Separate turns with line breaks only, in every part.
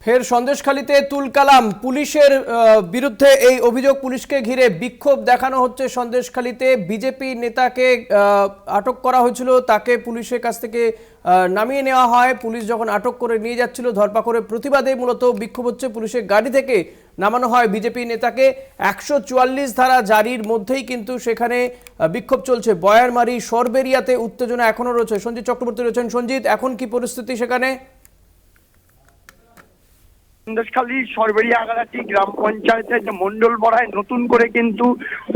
ফের সন্দেশখালীতে তুলকালাম পুলিশের বিরুদ্ধে এই অভিযোগ পুলিশকে ঘিরে বিক্ষোভ দেখানো হচ্ছে। সন্দেশখালীতে বিজেপি নেতাকে আটক করা হয়েছিল, তাকে পুলিশের কাছ থেকে নামিয়ে নেওয়া হয়। পুলিশ যখন আটক করে নিয়ে যাচ্ছিল ধরপাকড়ের প্রতিবাদে মূলত বিক্ষোভ হচ্ছে। পুলিশের গাড়ি থেকে নামানো হয় বিজেপি নেতাকে। 144 ধারা জারির মধ্যেই কিন্তু সেখানে বিক্ষোভ চলছে। বয়ারমারি সরবেরিয়াতে উত্তেজনা এখনো রয়েছে। সঞ্জিত চক্রবর্তী রয়েছেন। সঞ্জিত, এখন কি পরিস্থিতি সেখানে?
সন্দেশখালী সরবেরিয়া আগারাটি গ্রাম পঞ্চায়েতের যে মন্ডল বড়ায় নতুন করে কিন্তু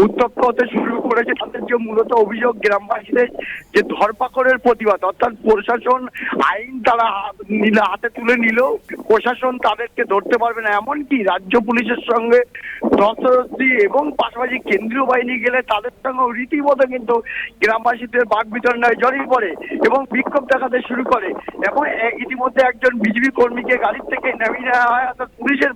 উত্তপ্ত হতে শুরু করেছে। তাদের যে মূলত অভিযোগ গ্রামবাসীদের যে ধরপাকড়ের প্রতিবাদ, অর্থাৎ প্রশাসন আইন তারা হাতে তুলে নিলেও প্রশাসন তাদেরকে ধরতে পারবে না। এমনকি রাজ্য পুলিশের সঙ্গে ধস্তাধস্তি এবং পাশাপাশি কেন্দ্রীয় বাহিনী গেলে তাদের সঙ্গেও রীতিমতো কিন্তু গ্রামবাসীদের বাক বিতরণে জড়িয়ে পড়ে এবং বিক্ষোভ দেখাতে শুরু করে। এবং ইতিমধ্যে একজন বিজেপি কর্মীকে গাড়ির থেকে নামিয়ে নেওয়া হয়, অর্থাৎ পুলিশের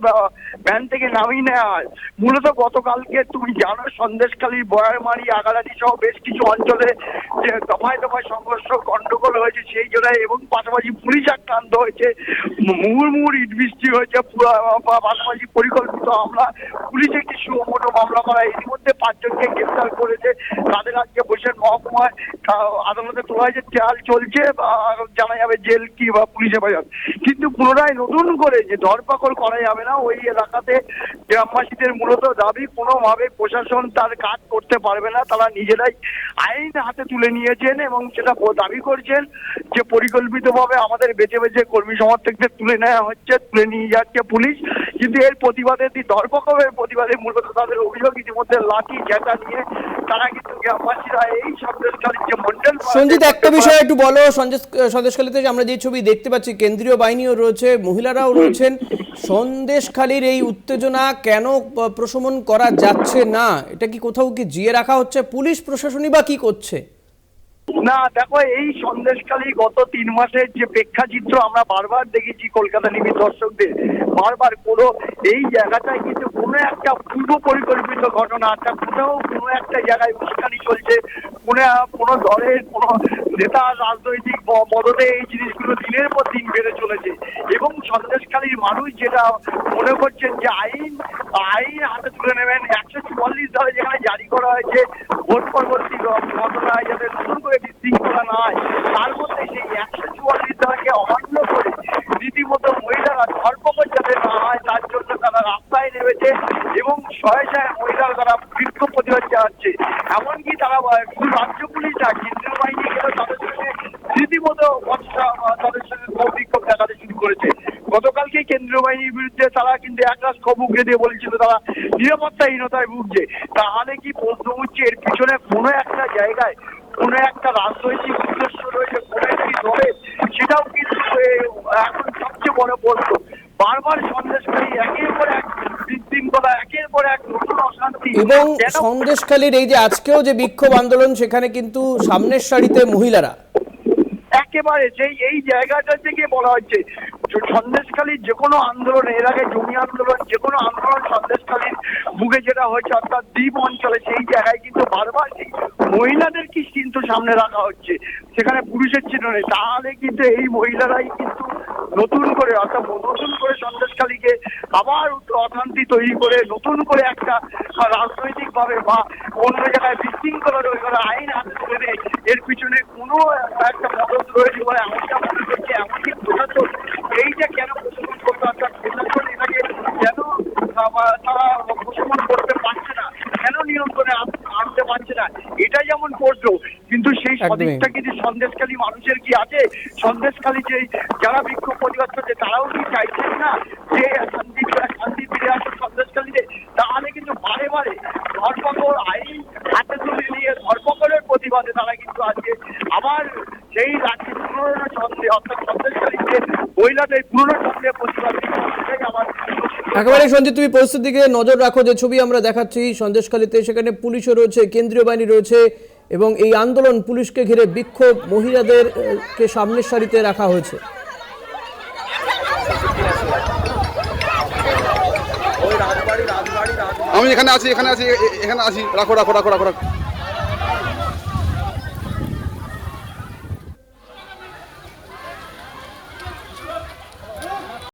ভ্যান থেকে নামিয়ে নেওয়া হয়। মূলত গতকালকে তুমি জানো সন্দেশখালী, বয়ারমারি, আগারাটি সহ বেশ কিছু অঞ্চলে যে দফায় দফায় সংঘর্ষ গন্ডগোল হয়েছে সেই জন্য, এবং পাশাপাশি পুলিশ আক্রান্ত হয়েছে, মুহুর্মুহুর ইট বৃষ্টি হয়েছে, পাশাপাশি পরিকল্পিত হামলা। পুলিশ একটি সুমোটো মামলা করা, ইতিমধ্যে 5 জনকে গ্রেফতার করেছে। তাদের আজকে বসের মহকুমায় আদালতে তোলা হয়েছে, ট্রায়াল চলছে, জানা যাবে জেল কি বা পুলিশ হেফাজত। কিন্তু পুনরায় নতুন করে যে ধরপাকড় করা যাবে না ওই এলাকাতে গ্রামবাসীদের মূলত দাবি, কোনোভাবে প্রশাসন তার কাজ করতে পারবে না। তারা নিজেরাই আইন হাতে তুলে নিয়েছেন এবং সেটা দাবি করছেন যে পরিকল্পিতভাবে আমাদের বেছে বেছে কর্মী সমর্থকদের তুলে নেওয়া হচ্ছে, তুলে নিয়ে যাচ্ছে পুলিশ। কিন্তু এর প্রতিবাদে ধরপাকড়ের প্রতিবাদে মূলত তাদের অভিযোগ ইতিমধ্যে লাঠি ঝেঁটা নিয়ে তারা কিন্তু গ্রামবাসীরা এই সন্দেশখালীর যে মন্ডল।
সঞ্জিত, একটা বিষয় একটু বলো। সন্দেশখালীতে আমরা যে ছবি দেখতে পাচ্ছি, কেন্দ্রীয় বাহিনীও রয়েছে, মহিলারাও রয়েছেন। সন্দেশখালীর এই উত্তেজনা কেন প্রশমন করা যাচ্ছে না? এটা কি কোথাও কি জিয়ে রাখা হচ্ছে? পুলিশ প্রশাসনই বা কি করছে?
না দেখো, এই সন্দেশখালী গত 3 মাসের যে প্রেক্ষাচিত্র আমরা বারবার দেখেছি কলকাতা নিবিড় দর্শকদের, বারবার কোনো এই জায়গাটায় কিন্তু কোনো একটা পূর্ব পরিকল্পিত ঘটনা, কোথাও কোনো একটা জায়গায় উস্কানি চলছে, কোনো দলের কোনো নেতা রাজনৈতিক মদতে এই জিনিসগুলো দিনের পর দিন বেড়ে চলেছে। এবং সন্দেশখালীর মানুষ যেটা মনে করছেন যে আইন হাতে তুলে নেবেন। 144 ধারা যেখানে জারি করা হয়েছে ভোট পরবর্তী ঘটনায় যাতে নতুন করে বিশৃঙ্খলা না হয়, তার মধ্যে সেই 144 ধারাকে অমান্য করে রীতিমতো মহিলারা ধরপাকড় যাতে না হয় তার জন্য তারা রাস্তায় নেমেছে এবং শয়ে শয়ে মহিলারা তারা বিক্ষোভ প্রতিবাদ জানাচ্ছে। এমনকি তারা শুধু রাজ্য পুলিশ না, কেন্দ্রীয় বাহিনী গেলেও তাদের সঙ্গে রীতিমতো তাদের সঙ্গে বিক্ষোভ দেখাতে শুরু করেছে। গতকালকে কেন্দ্রীয় বাহিনীর বিরুদ্ধে তারা কিন্তু একরাশ ক্ষোভ উগড়ে দিয়ে বলেছিল তারা নিরাপত্তাহীনতায় ভুগছে। তাহলে কি প্রশ্ন উঠছে এর পিছনে কোনো একটা জায়গায় কোনো একটা রাজনৈতিক উদ্দেশ্য রয়েছে কোনো একটি দলের? সেটাও কিন্তু এখন সবচেয়ে বড় প্রশ্ন। বারবার সন্দেশখালী একের পর এক বিশৃঙ্খলা, একের পর এক নতুন অশান্তি।
এবং সন্দেশখালীর এই যে আজকেও যে বিক্ষোভ আন্দোলন, সেখানে কিন্তু সামনের সারিতে মহিলারা
একেবারে এই জায়গাটা থেকে বলা হচ্ছে সন্দেশখালীর যে কোনো আন্দোলন, এর আগে জমি আন্দোলন, যে কোনো আন্দোলন সন্দেশখালীর বুকে যেটা হয়েছে অর্থাৎ দ্বীপ অঞ্চলে, সেই জায়গায় কিন্তু বারবার মহিলাদেরকে কিন্তু সামনে রাখা হচ্ছে, সেখানে পুরুষের চিহ্ন নেই। তাহলে কিন্তু এই মহিলারাই কিন্তু নতুন করে সন্দেশখালীকে আবার অশান্তি তৈরি করে নতুন করে একটা রাজনৈতিক ভাবে বা অন্য জায়গায় বিশৃঙ্খলা তৈরি করে আইন হাতে তুলে দেয়। এর পিছনে কোনো একটা মদত রয়েছে বলে এমনটা মনে করছে। এমনকি প্রশাসন এইটা কেন প্রশমন করতে, অর্থাৎ প্রশাসন এটাকে কেন তারা প্রশমন করতে পারছে না, কেন নিয়ন্ত্রণে আনতে পারছে না, এটা যেমন প্রশ্ন। কিন্তু সেই সদিকটা কিন্তু সন্দেশখালী মানুষের কি আছে? সন্দেশখালী যে যারা বিক্ষোভ প্রতিবাদ করছে তারাও কি চাইছেন না যে শান্তি ফিরে আসে সন্দেশখালীতে? তাহলে কিন্তু বারে বারে ধরপাকড় আইন হাতে তুলে নিয়ে ধরপাকড়ের প্রতিবাদে তারা কিন্তু আজকে আবার সেই রাজ্যের পুরনো ছন্দে, অর্থাৎ সন্দেশখালীতে মহিলাদের পুরনো ছন্দে প্রতিবাদ সেটাই আমার।
একেবারে সঞ্জিত, তুমি পরিস্থিতির দিকে নজর রাখো। যে ছবি আমরা দেখাচ্ছি সন্দেশখালীতে, সেখানে পুলিশও রয়েছে, কেন্দ্রীয় বাহিনী রয়েছে এবং এই আন্দোলন, পুলিশকে ঘিরে বিক্ষোভ, মহিলাদেরকে সামনের সারিতে রাখা হয়েছে।
আমি এখানে আছি রাখো